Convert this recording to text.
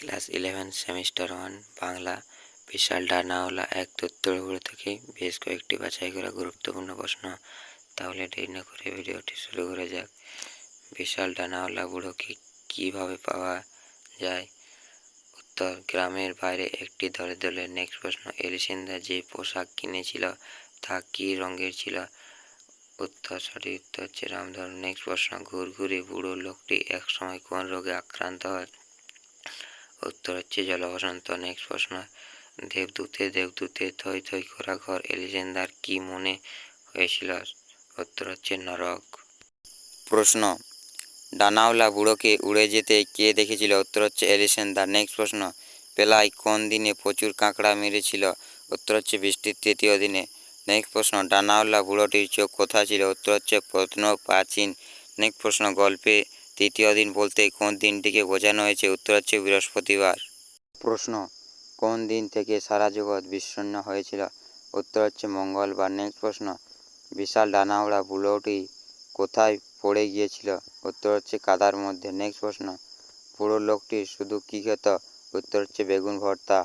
Class 11 semester 1 Bangla বিশাল ডানাওয়ালা এক উত্তরগুলো থেকে বেশ কয়েকটি বাছাই করা গুরুত্বপূর্ণ প্রশ্ন। তাহলে দেরি না করে ভিডিওটি শুরু করা যাক। বিশাল ডানাওয়ালা বুড়োকে কিভাবে পাওয়া যায়? উত্তর, গ্রামের বাইরে একটি দলে দলে। নেক্সট প্রশ্ন, এলিসেন্দা যে পোশাক কিনেছিল তা কি রঙের ছিল? উত্তর, সঠিক উত্তর হচ্ছে রামধনু। নেক্সট প্রশ্ন, ঘুরঘুরে বুড়ো লোকটি একসময় কোন রোগে আক্রান্ত হয়? উত্তর হচ্ছে জলবসন্ত। নেক্সট প্রশ্ন, দেবদূতে দেবদূতে থই থই করা ঘর এলিজেন্দার কি মনে হয়েছিল? উত্তর হচ্ছে নরক। প্রশ্ন, ডানাওয়ালা বুড়োকে উড়ে যেতে কে দেখেছিল? উত্তর হচ্ছে এলিসেন্দার। নেক্সট প্রশ্ন, পেলাই কোন দিনে প্রচুর কাঁকড়া মেরেছিল? উত্তর হচ্ছে বৃষ্টির তৃতীয় দিনে। নেক্সট প্রশ্ন, ডানাওয়ালা বুড়োটির চোখ কোথায় ছিল? উত্তর হচ্ছে প্রত্ন প্রাচীন। নেক্সট প্রশ্ন, গল্পে তৃতীয় দিন বলতে কোন দিনটিকে বোঝানো হয়েছে? উত্তর হচ্ছে বৃহস্পতিবার। প্রশ্ন, কোন দিন থেকে সারা জগৎ বিচ্ছিন্ন হয়েছিল? উত্তর হচ্ছে মঙ্গলবার। নেক্সট প্রশ্ন, বিশাল ডানাওয়ালা বুড়োটি কোথায় পড়ে গিয়েছিল? উত্তর হচ্ছে কাদার মধ্যে। নেক্সট প্রশ্ন, বুড়ো লোকটি শুধু কি খেত? উত্তর হচ্ছে বেগুন ভর্তা।